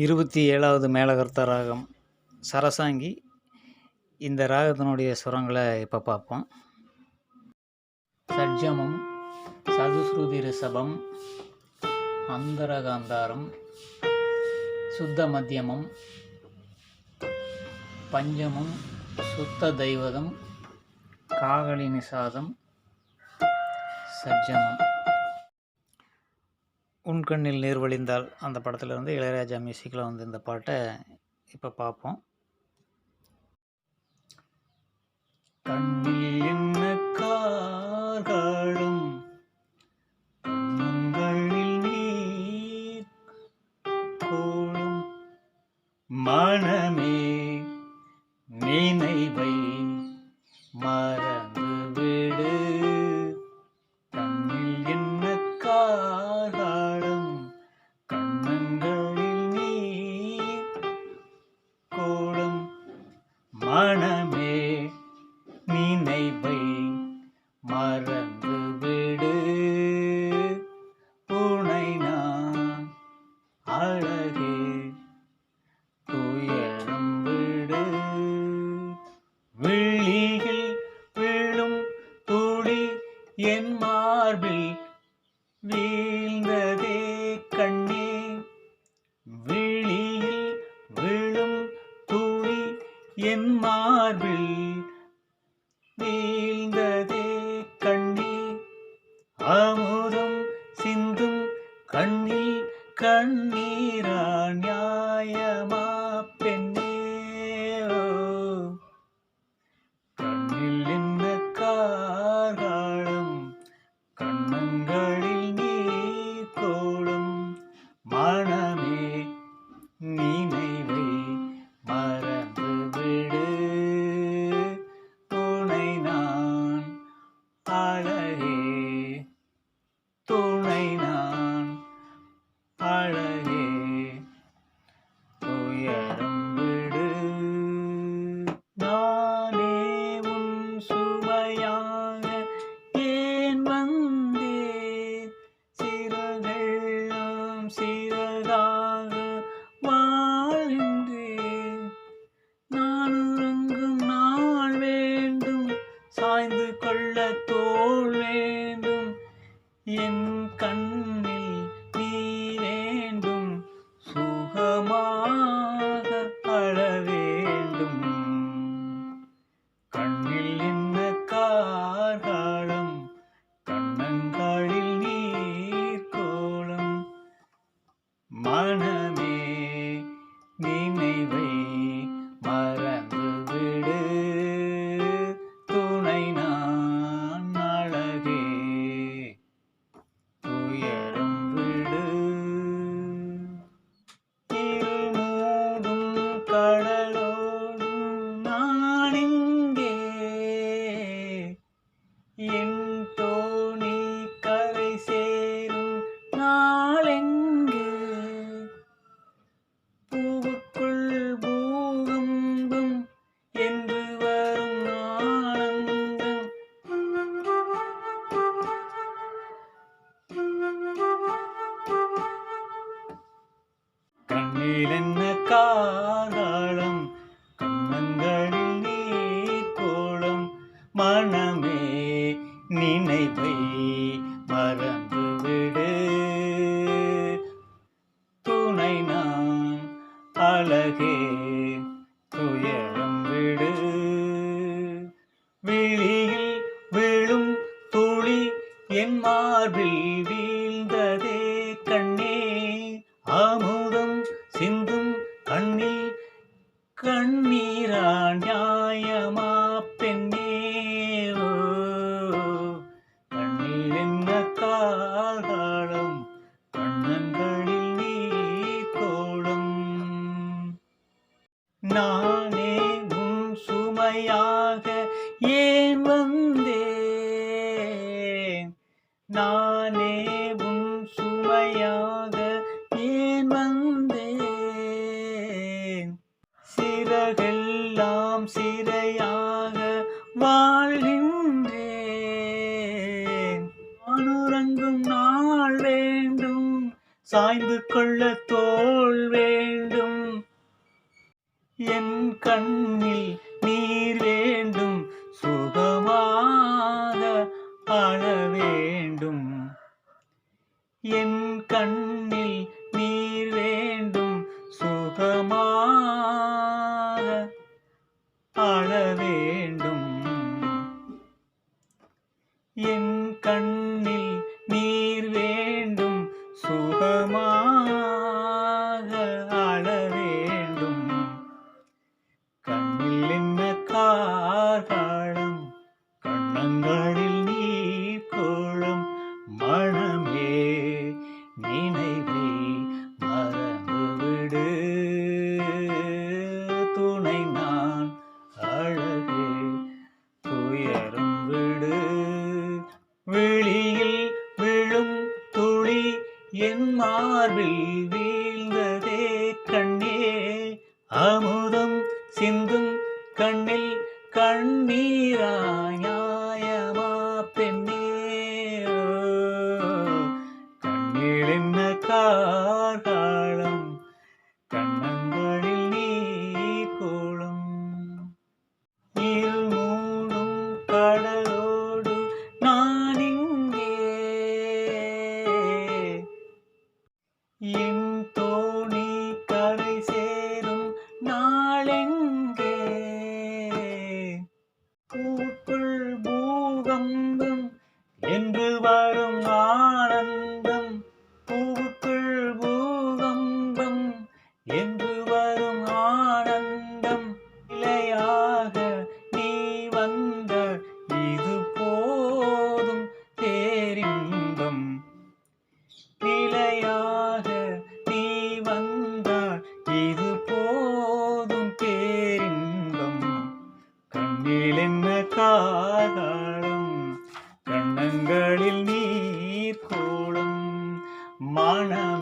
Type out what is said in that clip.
27வது மேலகர்த்தா ராகம் சரசாங்கி. இந்த ராகத்தினுடைய சுரங்களை இப்போ பார்ப்போம். சட்ஜமம், சதுஸ்ருதி ரிஷபம், அந்தரகாந்தாரம், சுத்த மத்தியமம், பஞ்சமம், சுத்த தெய்வதம், காகளி நிசாதம், சட்ஜமம். உன் கண்ணில் நீர் வழிந்தால் அந்த படத்தில் வந்து இளையராஜா மியூசிக்கில் வந்து இந்த பாட்டை இப்போ பார்ப்போம். கண்ணில் என்ன கார்காலம், கண்களில் நீர் கோளும், மனமே நினைவை மறந்து விடு. கண்ணில் என்ன கார்காலம், கண்ணங்களில் நீர் கோளும், மனமே நினைவை மறந்து விடு. உனை நான் அழகே துயரம் விடு. விழியில் விழும் துளி என் மார்பில் வீழ்ந்ததே கண்ணே. விழியில் விழும் துளி என் மார்பில் வீழ்ந்ததே கண்ணே. அமுதம் சிந்தும் கண்ணில் கண்ணீரா நியாயமா பெண்ணே. கண்ணில் என்ன கார்காலம், கண்ணங்களில் நீர் கோளும், மனமே நினைவை மறந்து விடு. உனை நான் அழகே துணை நான் அழகே துயரம் விடு. நானே உன் சுமையாக ஏன் வந்தேன், சிறகெல்லாம் சிறகாக வாழ்கின்றேன். நான் உறங்கும் நாள் வேண்டும், சாய்ந்து கொள்ள தோள் வேண்டும். என் கண்ணில் நீ வேண்டும், சுகமாக அழ வேண்டும். கண்ணில் என்ன கார்காலம், கண்ணங்களில் நீர் கோலம், மனமே நினைவை மறந்து விடு. துணை நான் அழகே துயரம் விடு. இருமூடும் கடலோடும் நான் இங்கே, என் தோணி கரை சேரும் நாளெங்கே. பூவுக்குள் பூகம்பம் என்று வரும் ஆனந்தம். கண்ணில் என்ன கார்காலம், கண்ணங்களில் நீர் கோலம், மனமே நினைவை மறந்து விடு. துணை நான் அழகே துயரம் விடு. விழியில் விழும் துளி என் மார்பில் வீழ்ந்ததே கண்ணே. அமுதம் சிந்தும் கண்ணில் கண்ணீரா நியாயமா பெண்ணே. கண்ணில் என்ன கார்காலம், கண்ணங்களில் நீர் கோலம். நானே உன் சுமையாக ஏன் வந்தேன், நானே உன் சுமையாக ஏன் வந்தேன். சிறகெல்லாம் சிறையாக வாழ்கின்றேன். நான் உறங்கும் நாள் வேண்டும், சாய்ந்து கொள்ள தோள் வேண்டும். கண்ணில் நீர் வேண்டும் சுகமாக அழ வேண்டும். என் கண்ணில் நீர் வேண்டும் சுகமாக அழ வேண்டும். என் கண்ணில் நீர் வேண்டும் சுகமாக அழ வேண்டும். கண்ணில் என்ன கார்காலம், கண்ணங்களில் நீர் கோலம். மனமே நினைவை மறந்துவிடு, துணை நான் அழகே துயரும் விடு. விழியில் விழும் துளி என் மார்பில் வீழ்ந்ததே கண்ணே, அமுதம் சிந்தும் கண்ணில் கண்ணீரா நியாயமா பெண்ணே. கண்ணில் என்ன கார்காலம், கண்ணங்களில் நீர் கோலம். இருள் மூடும் கடலோடு நான் இங்கே, என் தோணி கரை சேரும் நாளெங்கே. பூக்குள் பூகம்பம் என்று வரும் ஆனந்தம், பூவுக்குள் பூகம்பம் என்று வரும் ஆனந்தம். இலையாக நீ வந்த இது போதும் பேரின்பம். நிலையாக நீ வந்தால் இது போதும் பேரின்பம். கண்ணில் என்ன கார்காலம், கண்ணங்களில் நீர் கோலம். மனம்